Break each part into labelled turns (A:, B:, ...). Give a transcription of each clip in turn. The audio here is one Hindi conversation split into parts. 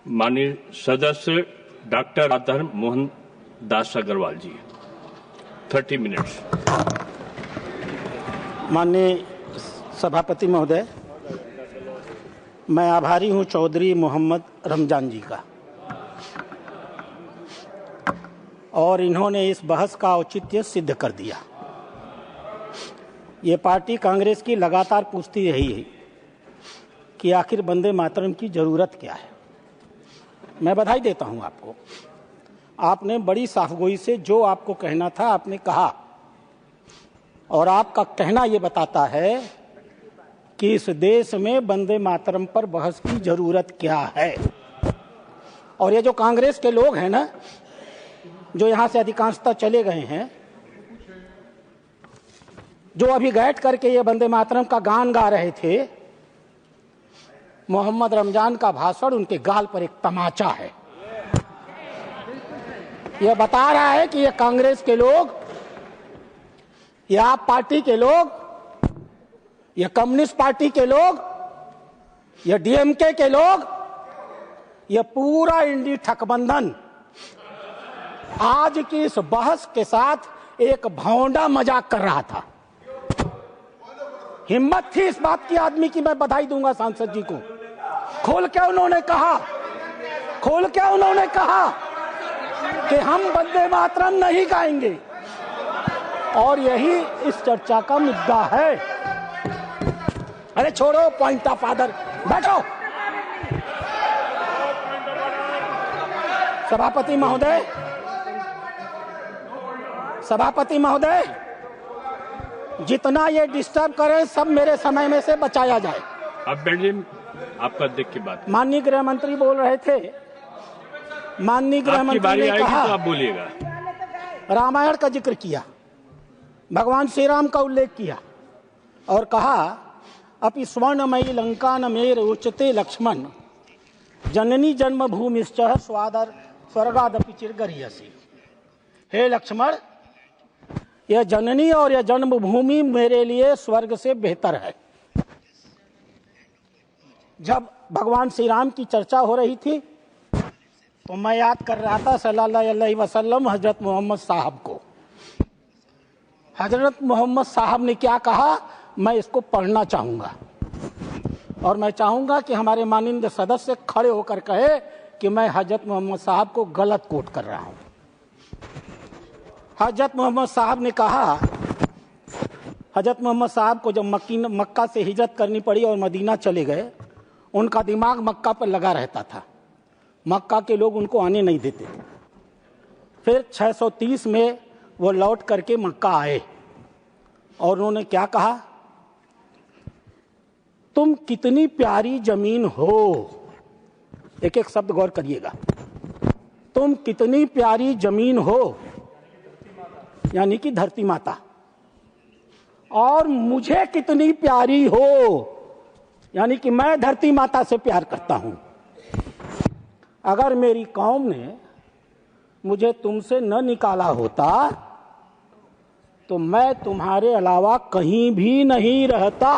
A: माननीय सदस्य डॉक्टर राधाधर मोहन दास अग्रवाल जी, 30 मिनट्स।
B: माननीय सभापति महोदय, मैं आभारी हूं चौधरी मोहम्मद रमजान जी का, और इन्होंने इस बहस का औचित्य सिद्ध कर दिया। ये पार्टी कांग्रेस की लगातार पूछती रही है कि आखिर वंदे मातरम की जरूरत क्या है। मैं बधाई देता हूं आपको, आपने बड़ी साफगोई से जो आपको कहना था आपने कहा, और आपका कहना ये बताता है कि इस देश में वंदे मातरम पर बहस की जरूरत क्या है। और ये जो कांग्रेस के लोग हैं ना, जो यहां से अधिकांशतः चले गए हैं, जो अभी बैठ करके ये वंदे मातरम का गान गा रहे थे, मोहम्मद रमजान का भाषण उनके गाल पर एक तमाचा है। यह बता रहा है कि ये कांग्रेस के लोग, ये आप पार्टी के लोग, ये कम्युनिस्ट पार्टी के लोग, ये डीएमके के लोग, ये पूरा इंडी ठकबंधन आज की इस बहस के साथ एक भौंडा मजाक कर रहा था। हिम्मत थी इस बात की आदमी की, मैं बधाई दूंगा सांसद जी को। खोल के उन्होंने कहा कि हम वंदे मातरम नहीं गाएंगे, और यही इस चर्चा का मुद्दा है। अरे छोड़ो पॉइंट ऑफ आर्डर, बैठो। सभापति महोदय, जितना ये डिस्टर्ब करे सब मेरे समय में से बचाया जाए।
A: अब बैठिए, आपका देख के बात।
B: माननीय गृह मंत्री बोल रहे थे, माननीय गृह मंत्री ने कहा,
A: तो आप बोलिएगा।
B: रामायण का जिक्र किया, भगवान श्री राम का उल्लेख किया, और कहा अपि स्वर्णमयी लंका न मेर उच्चते लक्ष्मण जननी जन्मभूमिश्च स्वादर स्वर्गादपि चिरगरीयसी। हे लक्ष्मण, यह जननी और यह जन्मभूमि मेरे लिए स्वर्ग से बेहतर है। जब भगवान श्री राम की चर्चा हो रही थी तो मैं याद कर रहा था सल्लल्लाहु अलैहि वसल्लम हजरत मोहम्मद साहब को। हजरत मोहम्मद साहब ने क्या कहा, मैं इसको पढ़ना चाहूंगा, और मैं चाहूंगा कि हमारे माननीय सदस्य खड़े होकर कहे कि मैं हजरत मोहम्मद साहब को गलत कोट कर रहा हूं। हजरत मोहम्मद साहब ने कहा, हजरत मोहम्मद साहब को जब मक्का से हिजरत करनी पड़ी और मदीना चले गए, उनका दिमाग मक्का पर लगा रहता था, मक्का के लोग उनको आने नहीं देते थे। फिर 630 में वो लौट करके मक्का आए, और उन्होंने क्या कहा, तुम कितनी प्यारी जमीन हो। एक एक शब्द गौर करिएगा, तुम कितनी प्यारी जमीन हो, यानी कि धरती माता, और मुझे कितनी प्यारी हो, यानी कि मैं धरती माता से प्यार करता हूं। अगर मेरी कौम ने मुझे तुमसे न निकाला होता तो मैं तुम्हारे अलावा कहीं भी नहीं रहता।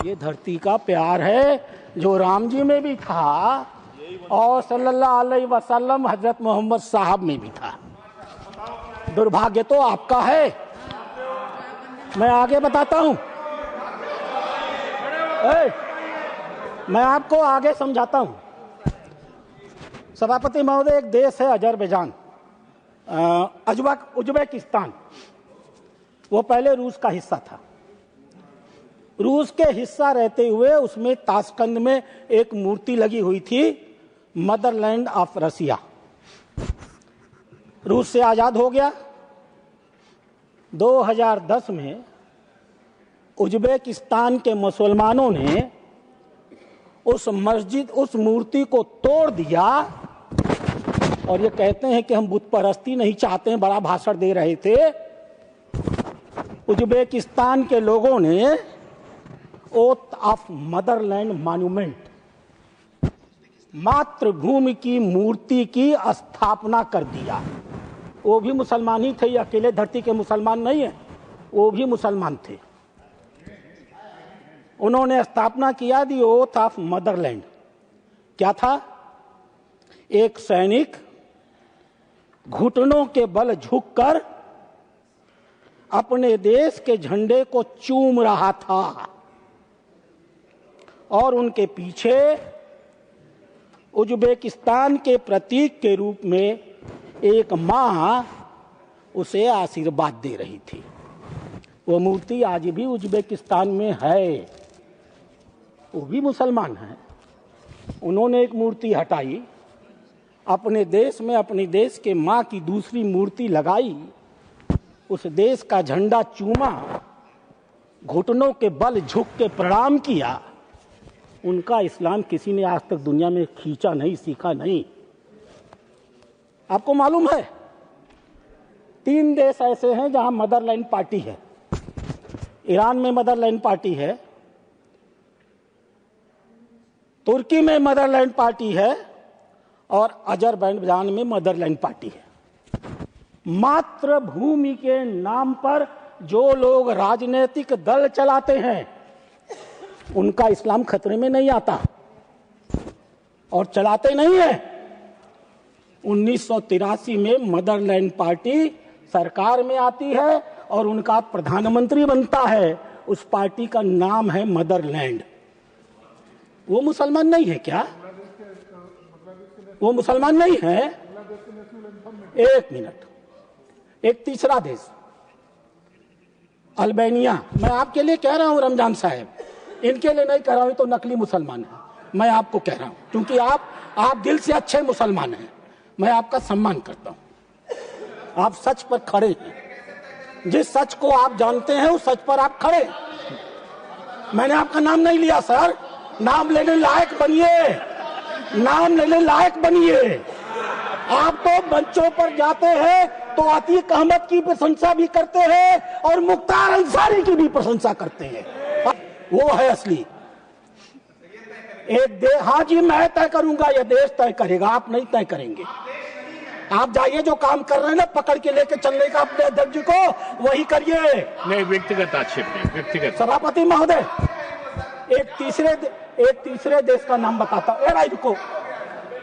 B: ये धरती का प्यार है जो राम जी में भी था और सल्लल्लाहु अलैहि वसल्लम हजरत मोहम्मद साहब में भी था। दुर्भाग्य तो आपका है। मैं आगे बताता हूं, मैं आपको आगे समझाता हूं। सभापति महोदय, एक देश है अजरबैजान, उज्बेकिस्तान, वो पहले रूस का हिस्सा था। रूस के हिस्सा रहते हुए उसमें ताशकंद में एक मूर्ति लगी हुई थी, मदरलैंड ऑफ रसिया। रूस से आजाद हो गया। 2010 में उज्बेकिस्तान के मुसलमानों ने उस मूर्ति को तोड़ दिया, और ये कहते हैं कि हम बुत परस्ती नहीं चाहते हैं, बड़ा भाषण दे रहे थे। उज्बेकिस्तान के लोगों ने ओथ ऑफ मदरलैंड मॉन्यूमेंट, मातृभूमि की मूर्ति की स्थापना कर दिया। वो भी मुसलमान ही थे, अकेले धरती के मुसलमान नहीं है, वो भी मुसलमान थे। उन्होंने स्थापना किया दी ओथ ऑफ मदरलैंड, क्या था? एक सैनिक घुटनों के बल झुककर अपने देश के झंडे को चूम रहा था और उनके पीछे उज्बेकिस्तान के प्रतीक के रूप में एक मां उसे आशीर्वाद दे रही थी। वो मूर्ति आज भी उज्बेकिस्तान में है, वो भी मुसलमान हैं। उन्होंने एक मूर्ति हटाई, अपने देश में अपने देश के मां की दूसरी मूर्ति लगाई, उस देश का झंडा चूमा, घुटनों के बल झुक के प्रणाम किया। उनका इस्लाम किसी ने आज तक दुनिया में खींचा नहीं, सीखा नहीं। आपको मालूम है 3 देश ऐसे हैं जहां मदरलैंड पार्टी है। ईरान में मदरलैंड पार्टी है, तुर्की में मदरलैंड पार्टी है और अजरबैजान में मदरलैंड पार्टी है। मातृभूमि के नाम पर जो लोग राजनीतिक दल चलाते हैं उनका इस्लाम खतरे में नहीं आता और चलाते नहीं है। 1983 में मदरलैंड पार्टी सरकार में आती है और उनका प्रधानमंत्री बनता है। उस पार्टी का नाम है मदरलैंड। वो मुसलमान नहीं है क्या? वो मुसलमान नहीं है। एक मिनट, एक तीसरा देश अल्बानिया। मैं आपके लिए कह रहा हूं रमजान साहब, इनके लिए नहीं कह रहा हूं, तो नकली मुसलमान है। मैं आपको कह रहा हूं क्योंकि आप दिल से अच्छे मुसलमान हैं, मैं आपका सम्मान करता हूं। आप सच पर खड़े हैं, जिस सच को आप जानते हैं उस सच पर आप खड़े। मैंने आपका नाम नहीं लिया सर, नाम लेने लायक बनिए, नाम लेने लायक बनिए। आप तो मंचों पर जाते हैं तो अतीक अहमद की प्रशंसा भी करते हैं और मुख्तार अंसारी की भी प्रशंसा करते हैं। वो है असली। हाँ जी, मैं तय करूंगा, यह देश तय करेगा, आप नहीं तय करेंगे। आप जाइए, जो काम कर रहे हैं ना पकड़ के लेके चलने का अपने अध्यक्ष जी को, वही करिए।
A: नहीं, व्यक्तिगत आक्षेप नहीं, व्यक्तिगत।
B: सभापति महोदय, एक तीसरे देश का नाम बताता हूं। रुको,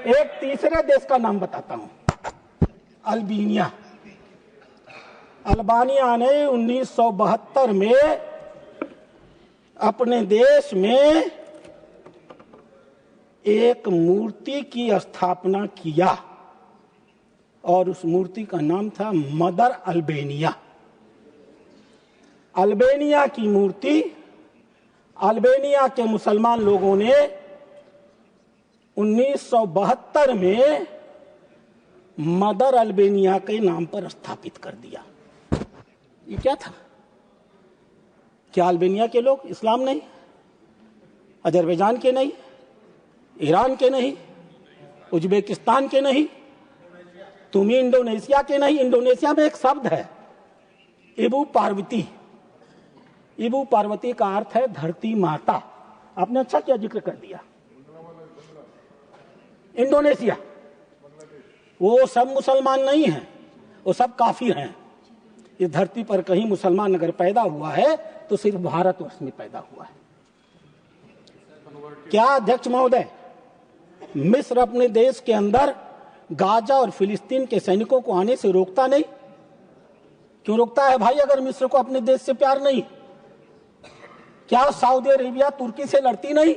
B: एक तीसरे देश का नाम बताता हूं, अल्बानिया। अल्बानिया ने 1972 में अपने देश में एक मूर्ति की स्थापना किया और उस मूर्ति का नाम था मदर अल्बानिया। अल्बानिया की मूर्ति अल्बानिया के मुसलमान लोगों ने 1972 में मदर अल्बानिया के नाम पर स्थापित कर दिया। ये क्या था? क्या अल्बानिया के लोग इस्लाम नहीं, अजरबैजान के नहीं, ईरान के नहीं, उज्बेकिस्तान के नहीं, तुम्हें इंडोनेशिया के नहीं? इंडोनेशिया में एक शब्द है इबू पार्वती। इबू पार्वती का अर्थ है धरती माता। आपने अच्छा क्या जिक्र कर दिया। इंडोनेशिया, वो सब मुसलमान नहीं हैं, वो सब काफिर हैं। इस धरती पर कहीं मुसलमान अगर पैदा हुआ है तो सिर्फ भारतवर्ष में पैदा हुआ है। क्या अध्यक्ष महोदय, मिस्र अपने देश के अंदर गाजा और फिलिस्तीन के सैनिकों को आने से रोकता नहीं? क्यों रोकता है भाई, अगर मिस्र को अपने देश से प्यार नहीं? क्या सऊदी अरेबिया तुर्की से लड़ती नहीं?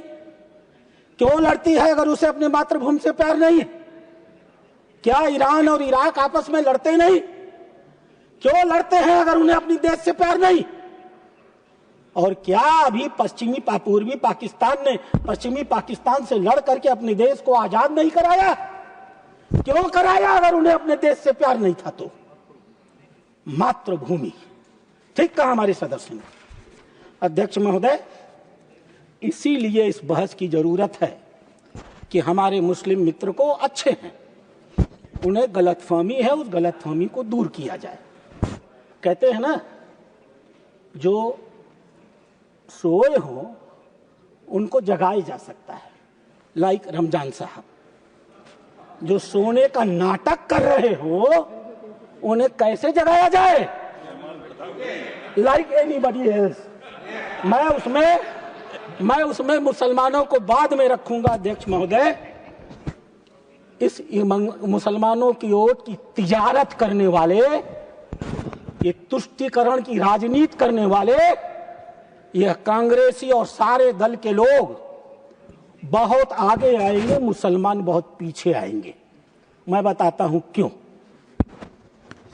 B: क्यों लड़ती है अगर उसे अपने मातृभूमि से प्यार नहीं? क्या ईरान और इराक आपस में लड़ते नहीं? क्यों लड़ते हैं अगर उन्हें अपनी देश से प्यार नहीं? और क्या अभी पूर्वी पाकिस्तान ने पश्चिमी पाकिस्तान से लड़ करके अपने देश को आजाद नहीं कराया? क्यों कराया अगर उन्हें अपने देश से प्यार नहीं था तो? मातृभूमि। ठीक कहा हमारे सदस्य ने। अध्यक्ष महोदय, इसीलिए इस बहस की जरूरत है कि हमारे मुस्लिम मित्र को अच्छे हैं, उन्हें गलतफहमी है, उस गलतफहमी को दूर किया जाए। कहते हैं ना, जो सोए हो उनको जगाया जा सकता है। लाइक रमजान साहब, जो सोने का नाटक कर रहे हो उन्हें कैसे जगाया जाए? Like anybody else. मैं उसमें मुसलमानों को बाद में रखूंगा अध्यक्ष महोदय। इस मुसलमानों की वोट की तिजारत करने वाले, ये तुष्टीकरण की राजनीति करने वाले, यह कांग्रेसी और सारे दल के लोग बहुत आगे आएंगे, मुसलमान बहुत पीछे आएंगे। मैं बताता हूं क्यों।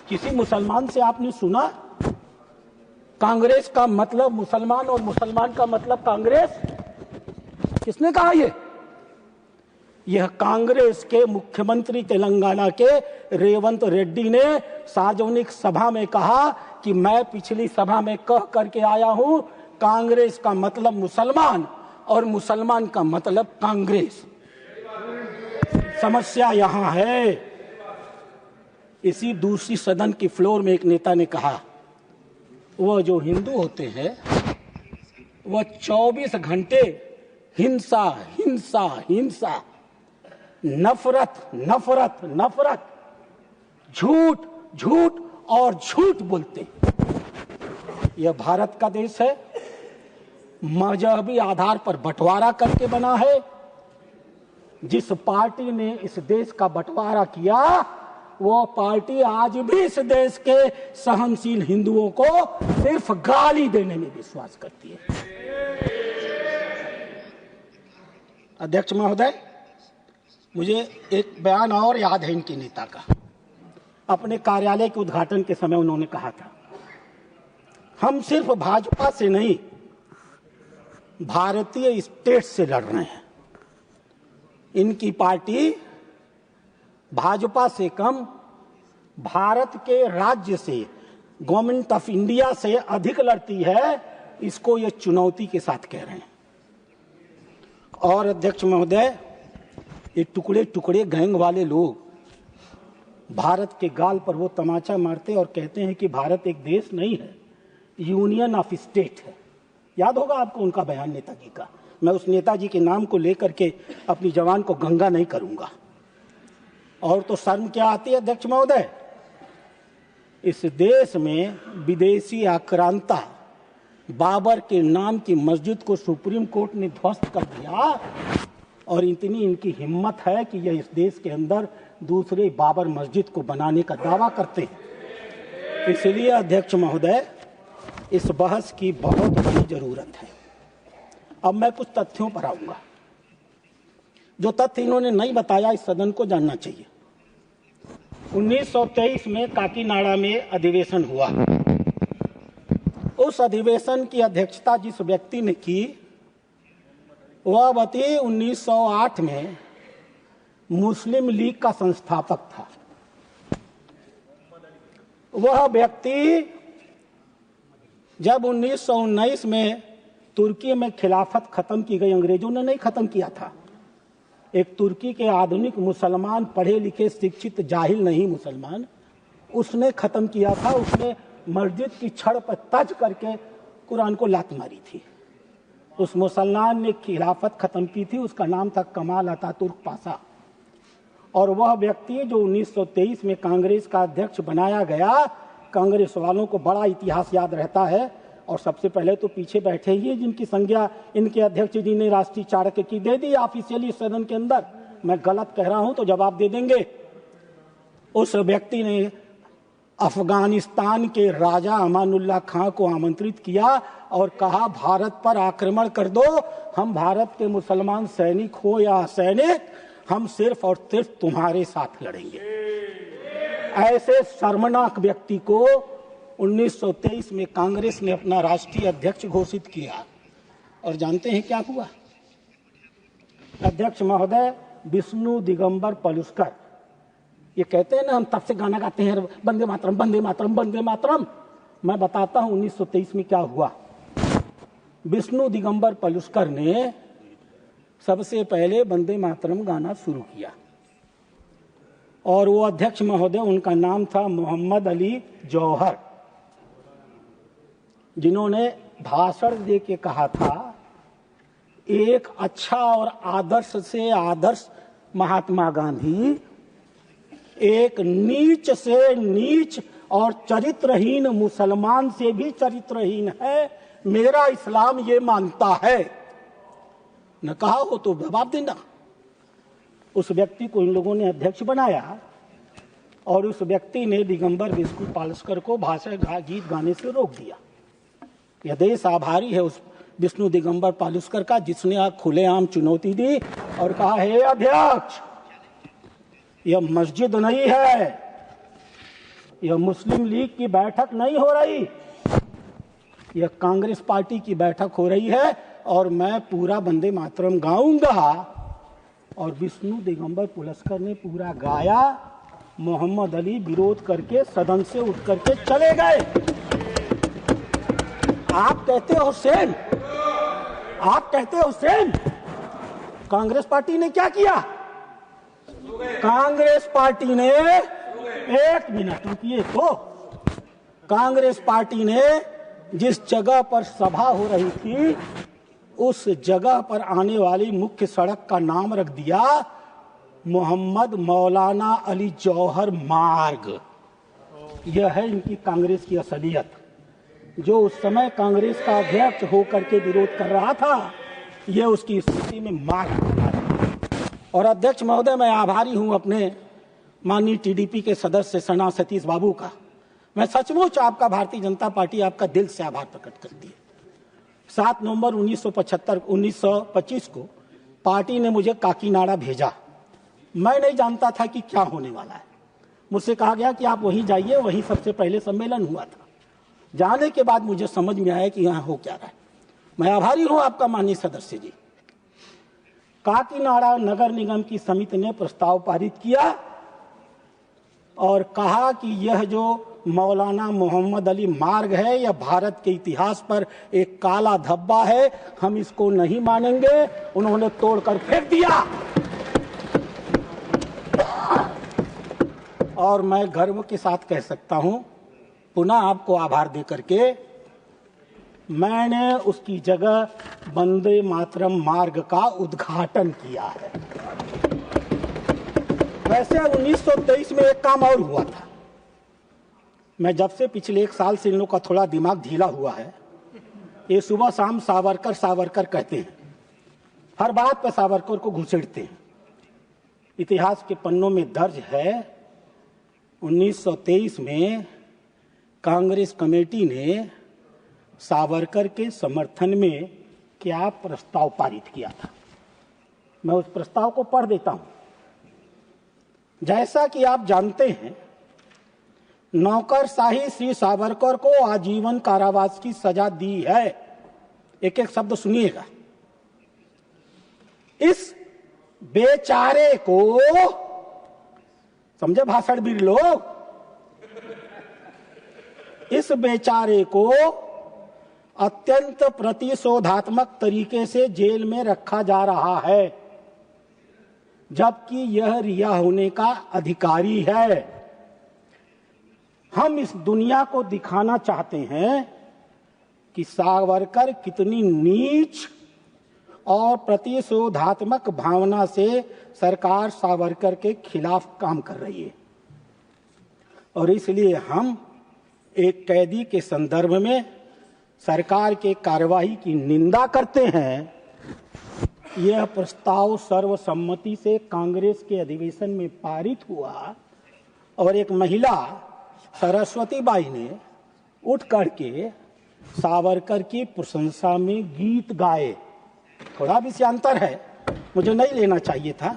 B: किसी मुसलमान से आपने सुना कांग्रेस का मतलब मुसलमान और मुसलमान का मतलब कांग्रेस? किसने कहा यह कांग्रेस के मुख्यमंत्री तेलंगाना के रेवंत रेड्डी ने सार्वजनिक सभा में कहा कि मैं पिछली सभा में कह करके आया हूं कांग्रेस का मतलब मुसलमान और मुसलमान का मतलब कांग्रेस। समस्या यहां है। इसी दूसरी सदन की फ्लोर में एक नेता ने कहा वह जो हिंदू होते हैं वह 24 घंटे हिंसा हिंसा हिंसा, नफरत नफरत नफरत, झूठ झूठ और झूठ बोलते। यह भारत का देश है, मजहबी आधार पर बंटवारा करके बना है। जिस पार्टी ने इस देश का बंटवारा किया वो पार्टी आज भी इस देश के सहनशील हिंदुओं को सिर्फ गाली देने में विश्वास करती है। अध्यक्ष महोदय, मुझे एक बयान और याद है इनके नेता का। अपने कार्यालय के उद्घाटन के समय उन्होंने कहा था हम सिर्फ भाजपा से नहीं भारतीय स्टेट से लड़ रहे हैं। इनकी पार्टी भाजपा से कम भारत के राज्य से, गवर्नमेंट ऑफ इंडिया से अधिक लड़ती है। इसको ये चुनौती के साथ कह रहे हैं। और अध्यक्ष महोदय, ये टुकड़े टुकड़े गैंग वाले लोग भारत के गाल पर वो तमाचा मारते और कहते हैं कि भारत एक देश नहीं है, यूनियन ऑफ स्टेट है। याद होगा आपको उनका बयान नेताजी का। मैं उस नेताजी के नाम को लेकर के अपनी जवान को गंगा नहीं करूंगा। और तो शर्म क्या आती है अध्यक्ष महोदय, इस देश में विदेशी आक्रांता बाबर के नाम की मस्जिद को सुप्रीम कोर्ट ने ध्वस्त कर दिया और इतनी इनकी हिम्मत है कि यह इस देश के अंदर दूसरे बाबर मस्जिद को बनाने का दावा करते हैं। इसलिए अध्यक्ष महोदय, इस बहस की बहुत बड़ी जरूरत है। अब मैं कुछ तथ्यों पर आऊंगा। जो तथ्य इन्होंने नहीं बताया इस सदन को जानना चाहिए। 1923 में काकीनाडा में अधिवेशन हुआ। उस अधिवेशन की अध्यक्षता जिस व्यक्ति ने की वह व्यक्ति 1908 में मुस्लिम लीग का संस्थापक था। वह व्यक्ति जब 1919 में तुर्की में खिलाफत खत्म की गई, अंग्रेजों ने नहीं खत्म किया था, एक तुर्की के आधुनिक मुसलमान, पढ़े लिखे शिक्षित जाहिल नहीं मुसलमान, उसने खत्म किया था। उसने मस्जिद की छड़ पर तज करके कुरान को लात मारी थी। उस मुसलमान ने खिलाफत खत्म की थी, उसका नाम था कमाल अतातुर्क पाशा। और वह व्यक्ति जो 1923 में कांग्रेस का अध्यक्ष बनाया गया, कांग्रेस वालों को बड़ा इतिहास याद रहता है। और सबसे पहले तो पीछे बैठे ही जिनकी संज्ञा इनके अध्यक्ष जी ने राष्ट्रीय चाणक्य की दे दी ऑफिशियली सदन के अंदर। मैं गलत कह रहा हूं तो जवाब दे देंगे। उस व्यक्ति ने अफगानिस्तान के राजा अमानुल्लाह खां को आमंत्रित किया और कहा भारत पर आक्रमण कर दो, हम भारत के मुसलमान सैनिक हो या सैनिक, हम सिर्फ और सिर्फ तुम्हारे साथ लड़ेंगे। ऐसे शर्मनाक व्यक्ति को 1923 में कांग्रेस ने अपना राष्ट्रीय अध्यक्ष घोषित किया। और जानते हैं क्या हुआ अध्यक्ष महोदय? विष्णु दिगंबर पलुस्कर, ये कहते हैं ना हम तब से गाना गाते हैं वंदे मातरम वंदे मातरम वंदे मातरम। मैं बताता हूं 1923 में क्या हुआ। विष्णु दिगंबर पलुस्कर ने सबसे पहले वंदे मातरम गाना शुरू किया और वो अध्यक्ष महोदय, उनका नाम था मोहम्मद अली जौहर, जिन्होंने भाषण दे के कहा था एक अच्छा और आदर्श से आदर्श महात्मा गांधी एक नीच से नीच और चरित्रहीन मुसलमान से भी चरित्रहीन है, मेरा इस्लाम ये मानता है। न कहा हो तो जवाब देना। उस व्यक्ति को इन लोगों ने अध्यक्ष बनाया और उस व्यक्ति ने दिगंबर विष्णु पालस्कर को भाषण गीत गाने से रोक दिया। यह देश आभारी है उस विष्णु दिगंबर पालुस्कर का, जिसने खुलेआम चुनौती दी और कहा, हे अध्यक्ष, यह मस्जिद नहीं है, यह मुस्लिम लीग की बैठक नहीं हो रही, यह कांग्रेस पार्टी की बैठक हो रही है और मैं पूरा वंदे मातरम गाऊंगा। और विष्णु दिगंबर पालुस्कर ने पूरा गाया। मोहम्मद अली विरोध करके सदन से उठ करके चले गए। आप कहते हो सेम, आप कहते हो सेम। कांग्रेस पार्टी ने क्या किया? कांग्रेस पार्टी ने, एक मिनट रुकिए, तो कांग्रेस पार्टी ने जिस जगह पर सभा हो रही थी उस जगह पर आने वाली मुख्य सड़क का नाम रख दिया मोहम्मद मौलाना अली जौहर मार्ग। यह है इनकी कांग्रेस की असलियत। जो उस समय कांग्रेस का अध्यक्ष होकर के विरोध कर रहा था, यह उसकी स्थिति में मार्ग बना रहा। और अध्यक्ष महोदय, मैं आभारी हूं अपने माननीय टीडीपी के सदस्य सना सतीश बाबू का। मैं सचमुच आपका, भारतीय जनता पार्टी आपका दिल से आभार प्रकट करती है। 7 नवंबर 1925 को पार्टी ने मुझे काकीनाडा भेजा। मैं नहीं जानता था कि क्या होने वाला है। मुझसे कहा गया कि आप वहीं जाइए, वहीं सबसे पहले सम्मेलन हुआ था। जाने के बाद मुझे समझ में आया कि यहाँ हो क्या रहा है। मैं आभारी हूँ आपका माननीय सदस्य जी। काकीनाडा नगर निगम की समिति ने प्रस्ताव पारित किया और कहा कि यह जो मौलाना मोहम्मद अली मार्ग है, यह भारत के इतिहास पर एक काला धब्बा है, हम इसको नहीं मानेंगे। उन्होंने तोड़कर फेंक दिया। और मैं गर्व के साथ कह सकता हूं, पुनः आपको आभार दे करके, मैंने उसकी जगह वंदे मातरम मार्ग का उद्घाटन किया है। वैसे 1923 में एक काम और हुआ था। मैं जब से पिछले 1 साल से इन लोग का थोड़ा दिमाग ढीला हुआ है, ये सुबह शाम सावरकर सावरकर कहते हैं, हर बात पर सावरकर को घुसेड़ते हैं। इतिहास के पन्नों में दर्ज है 1923 में कांग्रेस कमेटी ने सावरकर के समर्थन में क्या प्रस्ताव पारित किया था। मैं उस प्रस्ताव को पढ़ देता हूं। जैसा कि आप जानते हैं, नौकरशाही श्री सावरकर को आजीवन कारावास की सजा दी है। एक एक शब्द सुनिएगा। इस बेचारे को, समझे भाषणवीर लोग, इस बेचारे को अत्यंत प्रतिशोधात्मक तरीके से जेल में रखा जा रहा है, जबकि यह रिहा होने का अधिकारी है। हम इस दुनिया को दिखाना चाहते हैं कि सावरकर कितनी नीच और प्रतिशोधात्मक भावना से सरकार सावरकर के खिलाफ काम कर रही है। और इसलिए हम एक कैदी के संदर्भ में सरकार के कार्रवाई की निंदा करते हैं। यह प्रस्ताव सर्वसम्मति से कांग्रेस के अधिवेशन में पारित हुआ और एक महिला सरस्वती बाई ने उठ करके सावरकर की प्रशंसा में गीत गाए। थोड़ा विषयांतर है, मुझे नहीं लेना चाहिए था,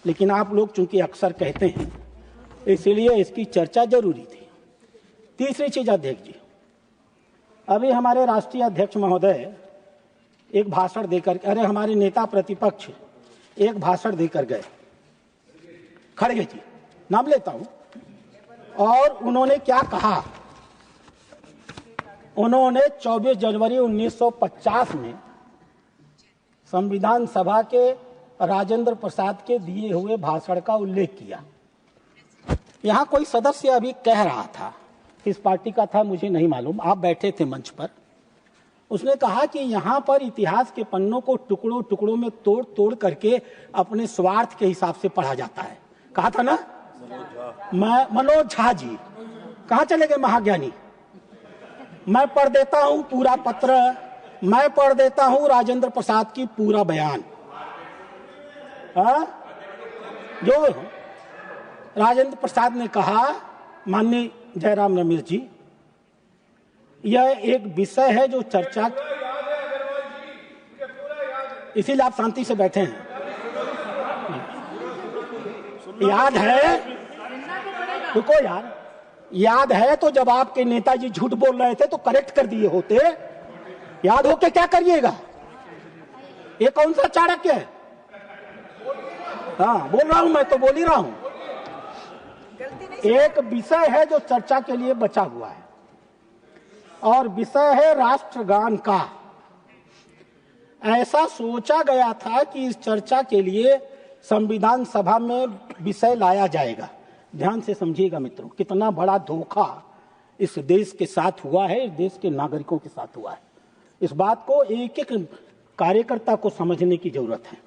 B: लेकिन आप लोग चूंकि अक्सर कहते हैं, इसलिए इसकी चर्चा जरूरी थी। तीसरी चीज, अध्यक्ष जी, अभी हमारे राष्ट्रीय अध्यक्ष महोदय एक भाषण देकर, अरे हमारे नेता प्रतिपक्ष एक भाषण देकर गए, खड़गे जी, नाम लेता हूं, और उन्होंने क्या कहा? उन्होंने 24 जनवरी 1950 में संविधान सभा के राजेंद्र प्रसाद के दिए हुए भाषण का उल्लेख किया। यहां कोई सदस्य अभी कह रहा था, किस पार्टी का था मुझे नहीं मालूम, आप बैठे थे मंच पर। उसने कहा कि यहां पर इतिहास के पन्नों को टुकड़ों टुकड़ों में तोड़ तोड़ करके अपने स्वार्थ के हिसाब से पढ़ा जाता है। कहा था ना? मनोज झा जी कहां चले गए महाज्ञानी? मैं पढ़ देता हूं पूरा पत्र, मैं पढ़ देता हूं राजेंद्र प्रसाद की पूरा बयान। जो राजेंद्र प्रसाद ने कहा, माननीय जयराम रमेश जी, यह एक विषय है जो चर्चा, इसीलिए आप शांति से बैठे हैं। याद है, रुको यार, याद है तो जब आपके नेताजी झूठ बोल रहे थे तो करेक्ट कर दिए होते। याद हो के क्या करिएगा? ये कौन सा चाणक्य है? हाँ बोल रहा हूं, मैं तो बोल ही रहा हूं। एक विषय है जो चर्चा के लिए बचा हुआ है और विषय है राष्ट्रगान का। ऐसा सोचा गया था कि इस चर्चा के लिए संविधान सभा में विषय लाया जाएगा। ध्यान से समझिएगा मित्रों, कितना बड़ा धोखा इस देश के साथ हुआ है, इस देश के नागरिकों के साथ हुआ है। इस बात को एक एक कार्यकर्ता को समझने की जरूरत है।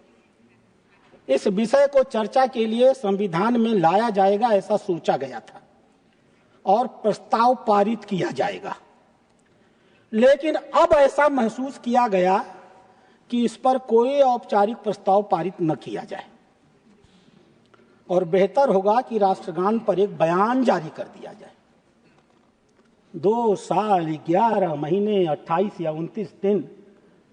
B: इस विषय को चर्चा के लिए संविधान में लाया जाएगा ऐसा सोचा गया था और प्रस्ताव पारित किया जाएगा, लेकिन अब ऐसा महसूस किया गया कि इस पर कोई औपचारिक प्रस्ताव पारित न किया जाए और बेहतर होगा कि राष्ट्रगान पर एक बयान जारी कर दिया जाए। 2 साल 11 महीने 28 या 29 दिन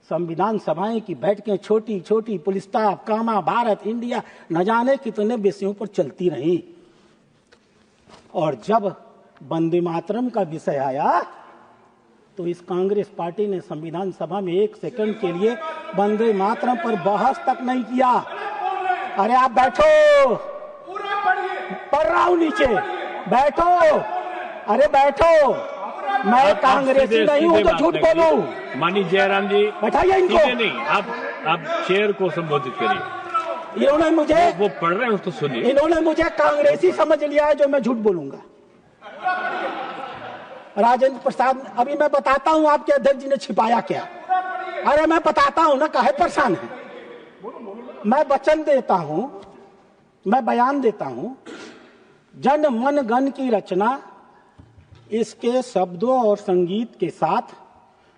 B: संविधान सभाएं की बैठकें छोटी छोटी पुलिस स्टाफ, कामा, भारत, इंडिया, न जाने कितने विषयों पर चलती रहीं और जब वंदे मातरम का विषय आया तो इस कांग्रेस पार्टी ने संविधान सभा में 1 सेकंड के लिए वंदे मातरम पर बहस तक नहीं किया। अरे आप बैठो, पढ़ रहा हूं नीचे, बैठो, अरे बैठो। मैं कांग्रेसी नहीं हूं तो झूठ बोलूं?
A: माननीय जयराम जी,
B: बैठाइए इनको।
A: नहीं, आप चेयर को संबोधित करिए।
B: इन्होंने मुझे,
A: वो पढ़ रहे हो तो सुनिए।
B: इन्होंने मुझे कांग्रेसी समझ लिया है जो मैं झूठ बोलूंगा। राजेंद्र प्रसाद, अभी मैं बताता हूं आपके अध्यक्ष जी ने छिपाया क्या। अरे मैं बताता हूं ना, काहे परेशान है। मैं वचन देता हूं, मैं बयान देता हूं, जन मन गण की रचना, इसके शब्दों और संगीत के साथ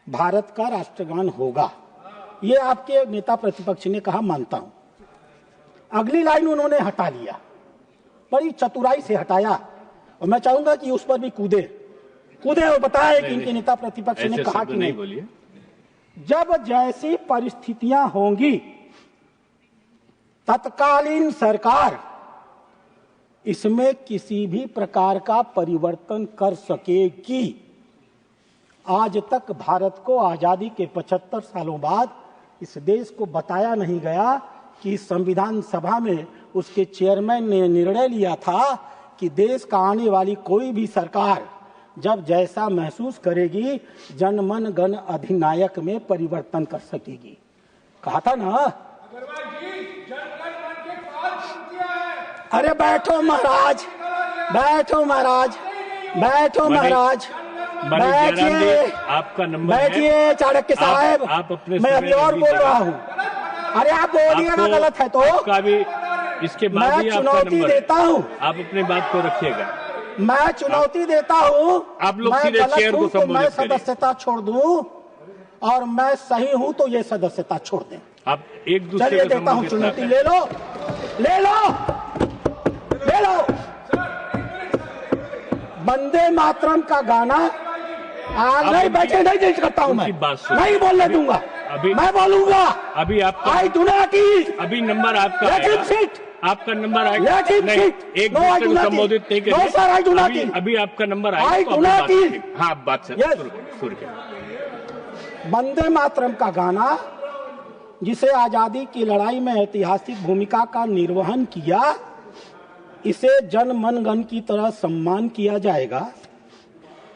B: भारत का राष्ट्रगान होगा। ये आपके नेता प्रतिपक्ष ने कहा, मानता हूं। अगली लाइन उन्होंने हटा लिया, बड़ी चतुराई से हटाया और मैं चाहूंगा कि उस पर भी कूदे और बताए कि इनके नेता प्रतिपक्ष ने कहा कि नहीं बोलिए। जब जैसी परिस्थितियां होंगी तत्कालीन सरकार इसमें किसी भी प्रकार का परिवर्तन कर सकेगी। आज तक भारत को आजादी के 75 सालों बाद इस देश को बताया नहीं गया कि संविधान सभा में उसके चेयरमैन ने निर्णय लिया था कि देश का आने वाली कोई भी सरकार जब जैसा महसूस करेगी जनमन गण अधिनायक में परिवर्तन कर सकेगी। कहा था ना। अरे बैठो महाराज, बैठो महाराज, बैठो महाराज, बैठिए,
A: आपका नंबर
B: बैठिए चाणक्य साहब।
A: आप अपने,
B: मैं अभी और बोल रहा हूँ। अरे आप बोलिए ना, गलत है तो
A: इसके बाद
B: मैं चुनौती देता हूँ।
A: आप अपनी बात को रखिएगा।
B: मैं चुनौती देता हूँ।
A: आप लोग
B: मैं गलत हूँ तो मैं
A: संबोधित
B: सदस्यता छोड़ दूं और मैं सही हूँ तो ये सदस्यता छोड़ दें।
A: आप एक दूसरे
B: चलिए देता हूँ चुनौती, ले लो, ले लो, ले लो। वंदे मातरम का गाना आज नहीं, बैठे नहीं चेंज करता हूँ मैं, नहीं बोलने दूंगा, मैं बोलूंगा।
A: अभी आपका
B: आई डू नॉट ईट,
A: अभी नंबर आपका आपका नंबर आएगा। नहीं, एक दूसरे को संबोधित नहीं करेंगे। अभी आपका नंबर आएगा। हाँ, आप बात शुरू करें।
B: वंदे मातरम का गाना जिसे आजादी की लड़ाई में ऐतिहासिक भूमिका का निर्वहन किया, इसे जन मन गण की तरह सम्मान किया जाएगा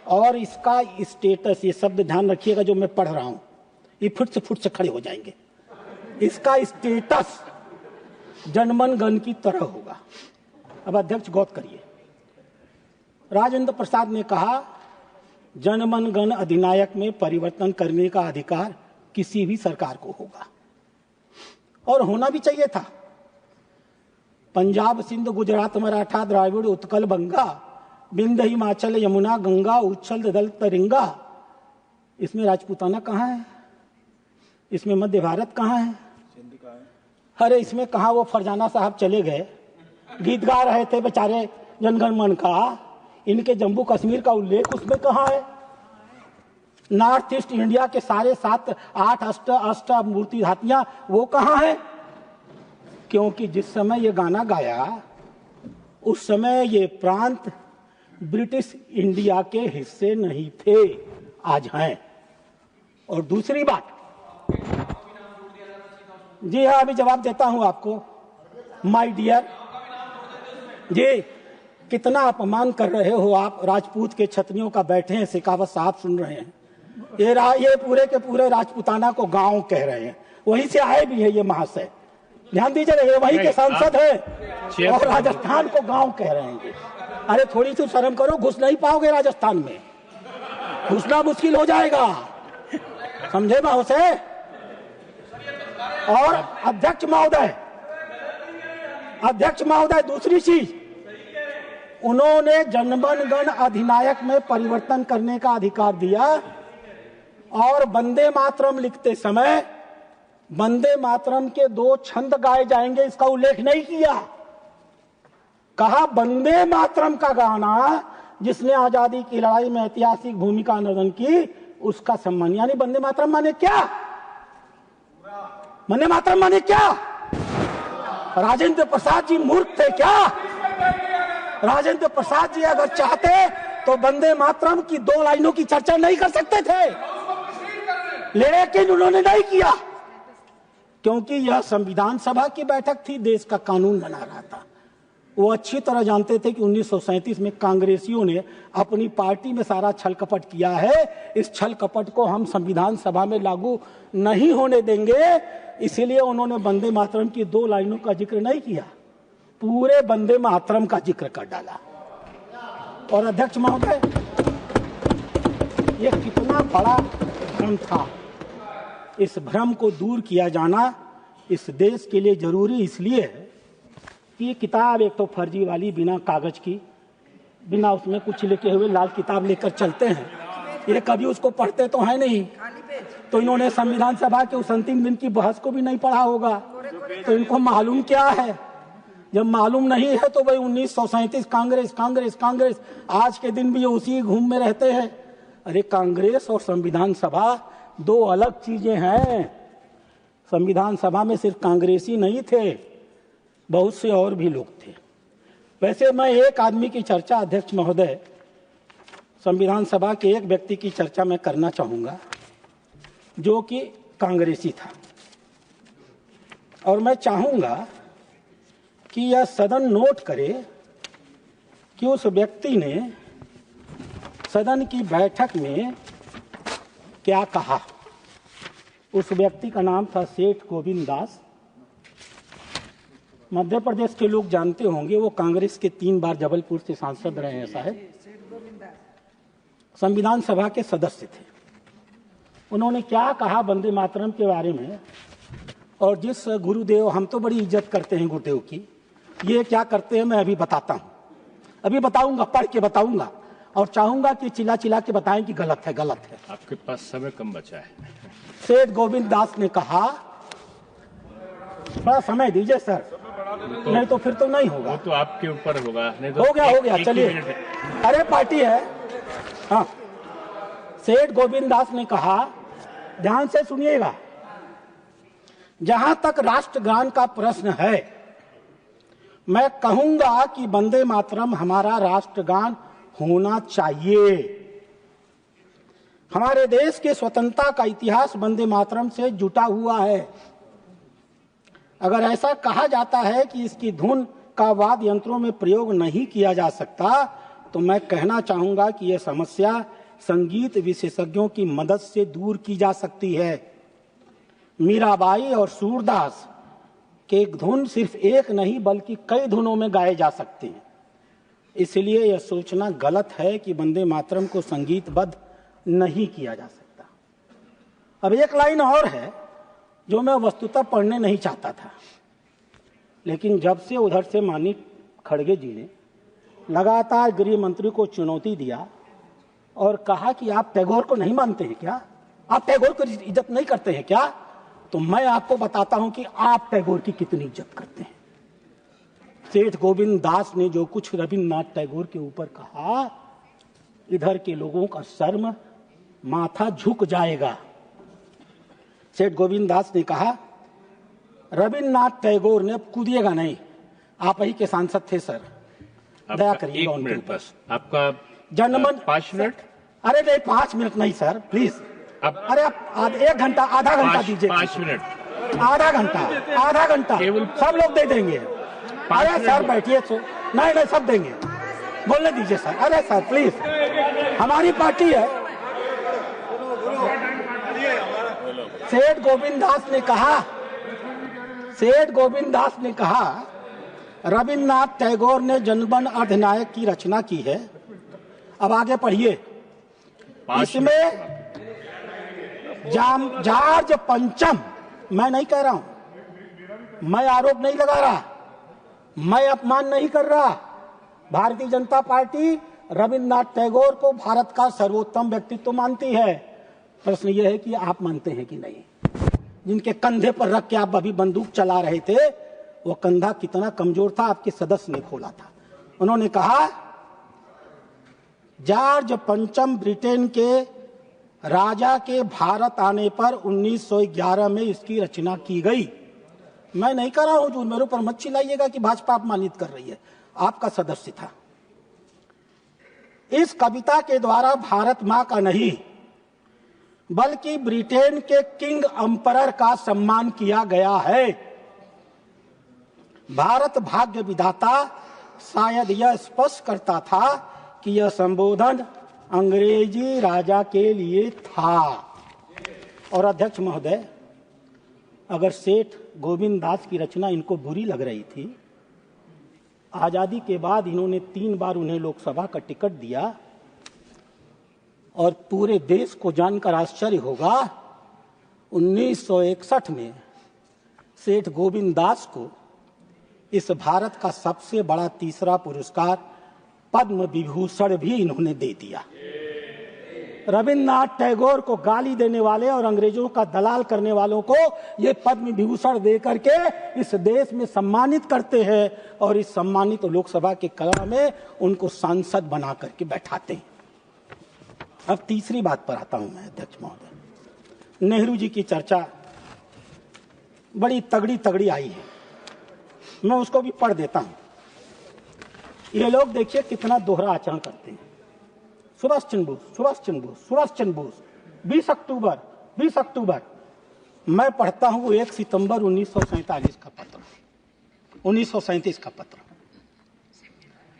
B: और इसका स्टेटस, ये शब्द ध्यान रखिएगा जो मैं पढ़ रहा हूं, ये फुट से खड़े हो जाएंगे। इसका स्टेटस जनमन गण की तरह होगा। अब अध्यक्ष गौर करिए। राजेंद्र प्रसाद ने कहा जनमन गण अधिनायक में परिवर्तन करने का अधिकार किसी भी सरकार को होगा और होना भी चाहिए था। पंजाब, सिंध, गुजरात, मराठा, द्राविड़, उत्कल, बंगा, बिंद, हिमाचल, यमुना, गंगा, उच्छल, दल, तरिंगा, इसमें राजपूताना कहाँ है? इसमें मध्य भारत कहाँ है? अरे इसमें कहा वो फरजाना साहब चले गए गीत गा रहे थे बेचारे जनगण मन का, इनके जम्मू कश्मीर का उल्लेख उसमें कहाँ है? नॉर्थ ईस्ट इंडिया के सारे 7, 8 अष्ट मूर्ति धातियां वो कहाँ है? क्योंकि जिस समय ये गाना गाया उस समय ये प्रांत ब्रिटिश इंडिया के हिस्से नहीं थे, आज हैं। और दूसरी बात, जी हाँ अभी जवाब देता हूं आपको। माय डियर जी, कितना अपमान कर रहे हो आप, राजपूत के छतरियों का बैठे हैं, शेखावत साहब सुन रहे हैं। ये पूरे के पूरे राजपूताना को गांव कह रहे हैं, वहीं से आए भी है ये महाशय, ध्यान दीजिए, वहीं के सांसद है और राजस्थान को गांव कह रहे हैं। अरे थोड़ी सी शर्म करो, घुस नहीं पाओगे राजस्थान में, घुसना मुश्किल हो जाएगा, समझे महाशय। और अध्यक्ष महोदय दूसरी चीज, उन्होंने जनगण गण अधिनायक में परिवर्तन करने का अधिकार दिया और वंदे मातरम लिखते समय वंदे मातरम के 2 छंद गाए जाएंगे इसका उल्लेख नहीं किया। कहा वंदे मातरम का गाना जिसने आजादी की लड़ाई में ऐतिहासिक भूमिका निर्वहन की उसका सम्मान। यानी वंदे मातरम माने क्या? वंदे मातरम माने क्या? राजेंद्र प्रसाद जी मूर्ख थे क्या? राजेंद्र प्रसाद जी अगर चाहते तो वंदे मातरम की 2 लाइनों की चर्चा नहीं कर सकते थे, लेकिन उन्होंने नहीं किया क्योंकि यह संविधान सभा की बैठक थी, देश का कानून बना रहा था। वो अच्छी तरह जानते थे कि 1937 में कांग्रेसियों ने अपनी पार्टी में सारा छल कपट किया है, इस छल कपट को हम संविधान सभा में लागू नहीं होने देंगे, इसीलिए उन्होंने वंदे मातरम की 2 लाइनों का जिक्र नहीं किया, पूरे वंदे मातरम का जिक्र कर डाला। और अध्यक्ष महोदय, ये कितना बड़ा भ्रम था, इस भ्रम को दूर किया जाना इस देश के लिए जरूरी इसलिए है कि ये किताब एक तो फर्जी वाली, बिना कागज की, बिना उसमें कुछ लिखे हुए लाल किताब लेकर चलते हैं, ये कभी उसको पढ़ते तो है नहीं। तो इन्होंने संविधान सभा के उस अंतिम दिन की बहस को भी नहीं पढ़ा होगा, तो इनको मालूम क्या है? जब मालूम नहीं है तो भाई 1937 कांग्रेस कांग्रेस कांग्रेस, आज के दिन भी उसी घूम में रहते हैं। अरे कांग्रेस और संविधान सभा 2 अलग चीजें हैं। संविधान सभा में सिर्फ कांग्रेसी नहीं थे, बहुत से और भी लोग थे। वैसे मैं एक आदमी की चर्चा, अध्यक्ष महोदय, संविधान सभा के एक व्यक्ति की चर्चा मैं करना चाहूंगा जो कि कांग्रेसी था, और मैं चाहूंगा कि यह सदन नोट करे कि उस व्यक्ति ने सदन की बैठक में क्या कहा। उस व्यक्ति का नाम था सेठ गोविंद दास। मध्य प्रदेश के लोग जानते होंगे, वो कांग्रेस के 3 बार जबलपुर से सांसद रहे हैं साहब, संविधान सभा के सदस्य थे। उन्होंने क्या कहा वंदे मातरम के बारे में, और जिस गुरुदेव, हम तो बड़ी इज्जत करते हैं गुरुदेव की, ये क्या करते हैं मैं अभी बताता हूं, अभी बताऊंगा, पढ़ के बताऊंगा, और चाहूंगा कि चिल्ला चिल्ला के बताएं कि गलत है गलत है।
A: आपके पास समय कम बचा है।
B: सेठ गोविंद दास ने कहा, थोड़ा समय दीजिए सर, नहीं तो फिर तो नहीं होगा।
A: वो तो आपके ऊपर होगा, नहीं तो
B: हो गया चलिए, अरे पार्टी है। हाँ, सेठ गोविंद दास ने कहा, ध्यान से सुनिएगा, जहां तक राष्ट्रगान का प्रश्न है, मैं कहूंगा कि वंदे मातरम हमारा राष्ट्रगान होना चाहिए। हमारे देश के स्वतंत्रता का इतिहास वंदे मातरम से जुटा हुआ है। अगर ऐसा कहा जाता है कि इसकी धुन का वाद्य यंत्रों में प्रयोग नहीं किया जा सकता, तो मैं कहना चाहूंगा कि यह समस्या संगीत विशेषज्ञों की मदद से दूर की जा सकती है। मीराबाई और सूरदास के धुन सिर्फ एक नहीं बल्कि कई धुनों में गाए जा सकते हैं। इसलिए यह सोचना गलत है कि वंदे मातरम को संगीतबद्ध नहीं किया जा सकता। अब एक लाइन और है जो मैं वस्तुतः पढ़ने नहीं चाहता था, लेकिन जब से उधर से माननीय खड़गे जी ने लगातार गृह मंत्री को चुनौती दिया और कहा कि आप टैगोर को नहीं मानते हैं क्या, आप टैगोर को इज्जत नहीं करते हैं क्या, तो मैं आपको बताता हूं कि आप टैगोर की कितनी इज्जत करते हैं। सेठ गोविंद दास ने जो कुछ रविन्द्रनाथ टैगोर के ऊपर कहा, इधर के लोगों का शर्म माथा झुक जाएगा। सेठ गोविंद दास ने कहा, रविन्द्रनाथ टैगोर ने, कूदिएगा नहीं, आप ही के सांसद थे सर, दया करिएगा उनके ऊपर।
A: आपका
B: जनमन
A: 5 मिनट।
B: अरे नहीं 5 मिनट नहीं सर, प्लीज। अरे आप 1 घंटा, आधा घंटा दीजिए।
A: 5 मिनट,
B: आधा घंटा सब लोग दे देंगे। अरे सर बैठिए, नहीं सब देंगे, बोलने दीजिए सर। अरे सर प्लीज, हमारी पार्टी है। सेठ गोविंद दास ने कहा रविन्द्रनाथ टैगोर ने जनगण अधिनायक की रचना की है। अब आगे पढ़िए। इसमें जॉर्ज पंचम, मैं नहीं कह रहा हूं, मैं आरोप नहीं लगा रहा, मैं अपमान नहीं कर रहा। भारतीय जनता पार्टी रविन्द्रनाथ टैगोर को भारत का सर्वोत्तम व्यक्तित्व मानती है। प्रश्न यह है कि आप मानते हैं कि नहीं। जिनके कंधे पर रख के आप अभी बंदूक चला रहे थे, वो कंधा कितना कमजोर था, आपके सदस्य ने खोला था। उन्होंने कहा जॉर्ज पंचम ब्रिटेन के राजा के भारत आने पर 1911 में इसकी रचना की गई। मैं नहीं कर रहा हूं जो, मेरे ऊपर मत चिल्लाइएगा कि भाजपा अपमानित कर रही है, आपका सदस्य था। इस कविता के द्वारा भारत मां का नहीं बल्कि ब्रिटेन के किंग एम्परर का सम्मान किया गया है। भारत भाग्य विधाता शायद यह स्पष्ट करता था कि यह संबोधन अंग्रेजी राजा के लिए था। और अध्यक्ष महोदय, अगर सेठ गोविंद दास की रचना इनको बुरी लग रही थी, आजादी के बाद इन्होंने 3 बार उन्हें लोकसभा का टिकट दिया, और पूरे देश को जानकर आश्चर्य होगा 1961 में सेठ गोविंद दास को इस भारत का सबसे बड़ा तीसरा पुरस्कार पद्म विभूषण भी इन्होंने दे दिया। रविन्द्रनाथ टैगोर को गाली देने वाले और अंग्रेजों का दलाल करने वालों को ये पद्म विभूषण देकर के इस देश में सम्मानित करते हैं, और इस सम्मानित लोकसभा के कला में उनको सांसद बना करके बैठाते हैं। अब तीसरी बात पर आता हूं मैं अध्यक्ष महोदय। नेहरू जी की चर्चा बड़ी तगड़ी आई है, मैं उसको भी पढ़ देता हूं। ये लोग देखिए कितना दोहरा आचरण करते हैं। सुभाष चंद्र बोस 20 अक्टूबर। मैं पढ़ता हूं 1 सितंबर 1937 का पत्र, 1937 का पत्र,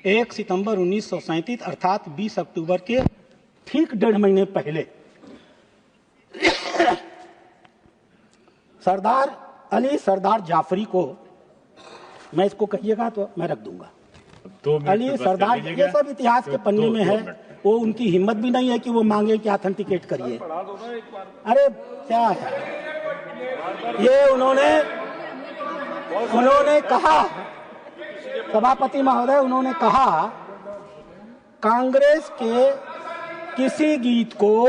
B: 1 सितंबर 1937 अर्थात 20 अक्टूबर के ठीक 1.5 महीने पहले सरदार जाफरी को, मैं इसको कहिएगा तो मैं रख दूंगा, अली सरदार, ये सब इतिहास के पन्ने में है। वो उनकी हिम्मत भी नहीं है कि वो मांगे कि ऑथेंटिकेट करिए। अरे क्या है ये, उन्होंने कहा, सभापति महोदय, उन्होंने कहा कांग्रेस के किसी गीत को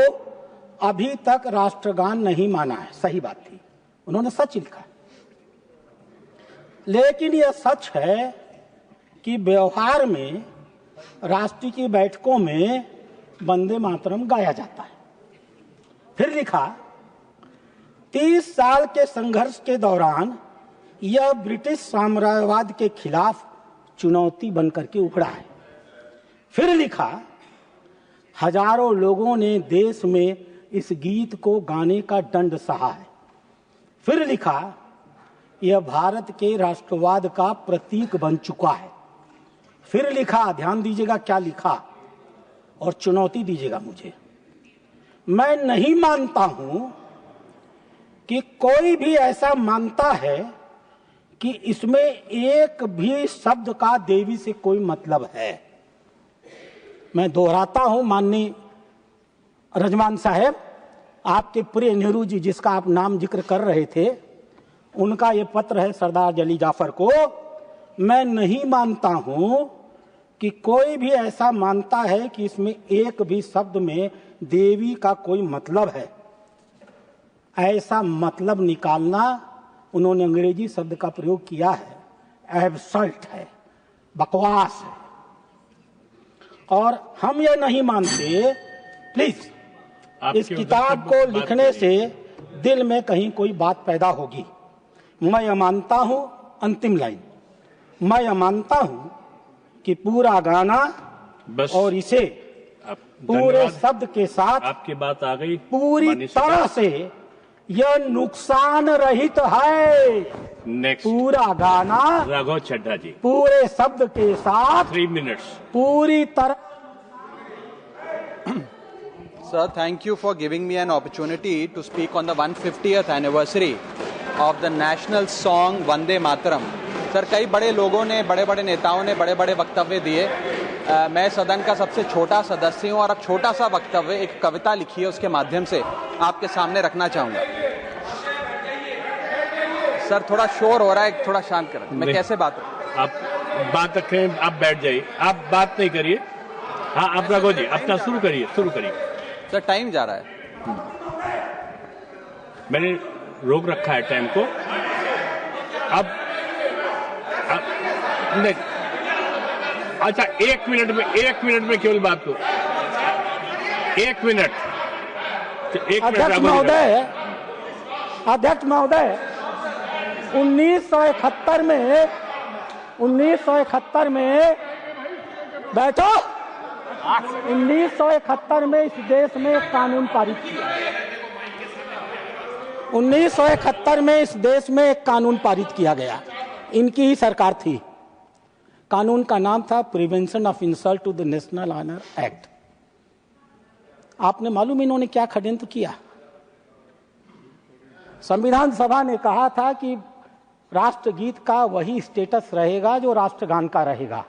B: अभी तक राष्ट्रगान नहीं माना है। सही बात थी, उन्होंने सच लिखा। लेकिन यह सच है कि व्यवहार में राष्ट्र की बैठकों में वंदे मातरम गाया जाता है। फिर लिखा 30 साल के संघर्ष के दौरान यह ब्रिटिश साम्राज्यवाद के खिलाफ चुनौती बनकर के उभरा है। फिर लिखा हजारों लोगों ने देश में इस गीत को गाने का दंड सहा है। फिर लिखा यह भारत के राष्ट्रवाद का प्रतीक बन चुका है। फिर लिखा, ध्यान दीजिएगा क्या लिखा और चुनौती दीजिएगा मुझे, मैं नहीं मानता हूं कि कोई भी ऐसा मानता है कि इसमें एक भी शब्द का देवी से कोई मतलब है। मैं दोहराता हूं, माननीय रजमान साहब, आपके प्रिय नेहरू जी जिसका आप नाम जिक्र कर रहे थे, उनका ये पत्र है सरदार अली जाफर को। मैं नहीं मानता हूं कि कोई भी ऐसा मानता है कि इसमें एक भी शब्द में देवी का कोई मतलब है। ऐसा मतलब निकालना, उन्होंने अंग्रेजी शब्द का प्रयोग किया है, एब्सर्ट है, बकवास है। और हम ये नहीं मानते, प्लीज इस किताब को लिखने से दिल में कहीं कोई बात पैदा होगी। मैं ये मानता हूं, अंतिम लाइन, मैं ये मानता हूं कि पूरा गाना
A: बस
B: और इसे पूरे शब्द के साथ
A: आपकी बात आ गई,
B: पूरी तरह से यह नुकसान रहित है।
A: नेक्स्ट
B: पूरा गाना
A: राघव चड्ढा जी
B: पूरे शब्द के साथ
A: 3 मिनट्स।
B: पूरी तरह।
C: Sir, thank you for giving me an opportunity to speak on the 150th anniversary of the national song Vande Mataram. Sir, कई बड़े लोगों ने, बड़े बड़े नेताओं ने बड़े बड़े वक्तव्य दिए। मैं सदन का सबसे छोटा सदस्य हूं और अब छोटा सा वक्तव्य, एक कविता लिखी है, उसके माध्यम से आपके सामने रखना चाहूंगा। सर, थोड़ा शोर हो रहा है, थोड़ा शांत करें। मैं कैसे बात करूं?
A: आप बात रखें, आप बैठ जाइए, आप बात नहीं करिए। हाँ, आप राघव जी अपना शुरू करिए।
C: सर, टाइम जा रहा है।
A: मैंने रोक रखा है टाइम को। अब नहीं, अच्छा, 1 मिनट में केवल बात को 1 मिनट।
B: अध्यक्ष महोदय 1971 में बैठो। 1971 में इस देश में एक कानून पारित किया। 1971 में इस देश में एक कानून पारित किया गया, इनकी ही सरकार थी। कानून का नाम था prevention of insult to the national honour act. आपने मालूम इन्होंने क्या षड्यंत्र किया? संविधान सभा ने कहा था कि राष्ट्रगीत का वही स्टेटस रहेगा जो राष्ट्रगान का रहेगा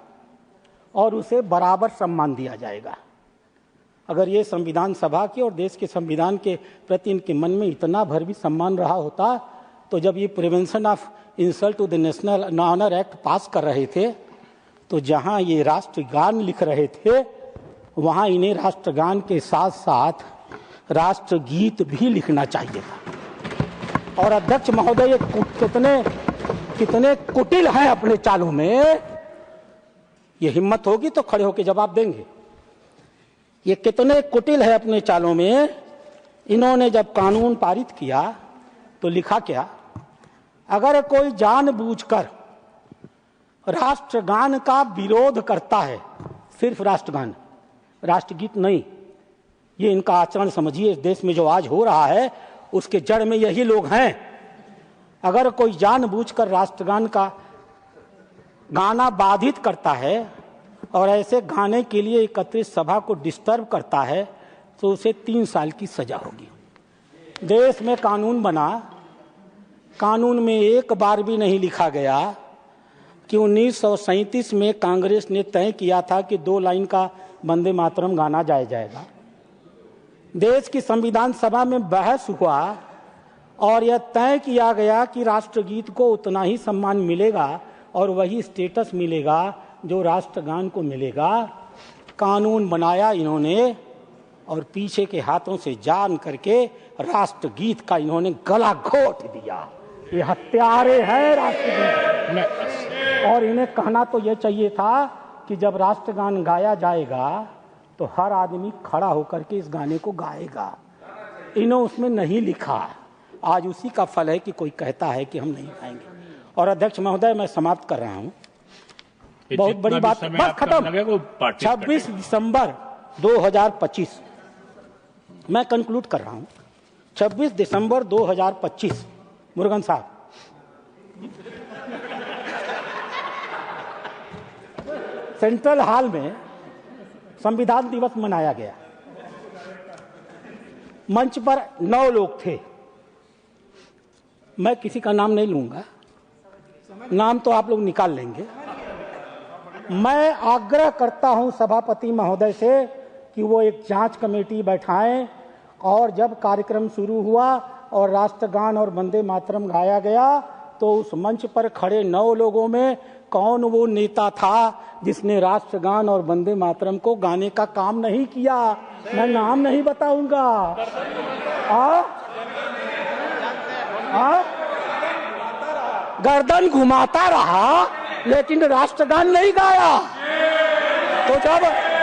B: और उसे बराबर सम्मान दिया जाएगा। अगर ये संविधान सभा के और देश के संविधान के प्रति इनके मन में इतना भर भी सम्मान रहा होता, तो जब ये prevention of insult to the national honour act pass कर रहे थे, तो जहां ये राष्ट्रगान लिख रहे थे वहां इन्हें राष्ट्रगान के साथ साथ राष्ट्रगीत भी लिखना चाहिए था। और अध्यक्ष महोदय, ये कितने कुटिल हैं अपने चालों में। ये हिम्मत होगी तो खड़े होकर जवाब देंगे। ये कितने कुटिल है अपने चालों में। इन्होंने जब कानून पारित किया तो लिखा क्या? अगर कोई जानबूझकर राष्ट्रगान का विरोध करता है, सिर्फ राष्ट्रगान, राष्ट्रगीत नहीं, ये इनका आचरण समझिए। इस देश में जो आज हो रहा है उसके जड़ में यही लोग हैं। अगर कोई जानबूझकर राष्ट्रगान का गाना बाधित करता है और ऐसे गाने के लिए एकत्रित सभा को डिस्टर्ब करता है तो उसे 3 साल की सजा होगी। देश में कानून बना, कानून में एक बार भी नहीं लिखा गया कि 1937 में कांग्रेस ने तय किया था कि 2 लाइन का वंदे मातरम गाना जाएगा। देश की संविधान सभा में बहस हुआ और यह तय किया गया कि राष्ट्रगीत को उतना ही सम्मान मिलेगा और वही स्टेटस मिलेगा जो राष्ट्रगान को मिलेगा। कानून बनाया इन्होंने और पीछे के हाथों से जान करके राष्ट्रगीत का इन्होंने गला घोट दिया। ये हत्यारे हैं राष्ट्रगीत। और इन्हें कहना तो यह चाहिए था कि जब राष्ट्रगान गाया जाएगा तो हर आदमी खड़ा होकर के इस गाने को गाएगा। इन्होंने उसमें नहीं लिखा। आज उसी का फल है कि कोई कहता है कि हम नहीं गाएंगे। और अध्यक्ष महोदय, मैं समाप्त कर रहा हूं। बहुत बड़ी बात, बस खत्म। 26 दिसंबर 2025 मैं कंक्लूड कर रहा हूं। 26 दिसंबर 2025 मुरुगन साहब, सेंट्रल हॉल में संविधान दिवस मनाया गया। मंच पर 9 लोग थे। मैं किसी का नाम नहीं लूंगा, नाम तो आप लोग निकाल लेंगे। मैं आग्रह करता हूं सभापति महोदय से कि वो एक जांच कमेटी बैठाएं और जब कार्यक्रम शुरू हुआ और राष्ट्रगान और वंदे मातरम गाया गया तो उस मंच पर खड़े 9 लोगों में कौन वो नेता था जिसने राष्ट्रगान और वंदे मातरम को गाने का काम नहीं किया। मैं नाम नहीं बताऊंगा। गर्दन घुमाता रहा लेकिन राष्ट्रगान नहीं गाया। तो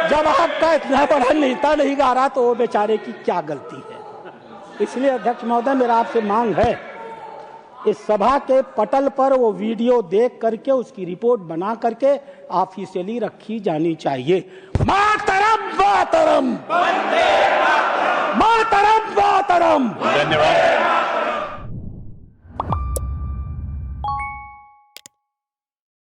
B: जब आपका इतना बड़ा नेता नहीं गा रहा तो वो बेचारे की क्या गलती है। इसलिए अध्यक्ष महोदय, मेरा आपसे मांग है, इस सभा के पटल पर वो वीडियो देख करके उसकी रिपोर्ट बना करके ऑफिशियली रखी जानी चाहिए। मातरम मातरम मातरम मातरम।
A: धन्यवाद।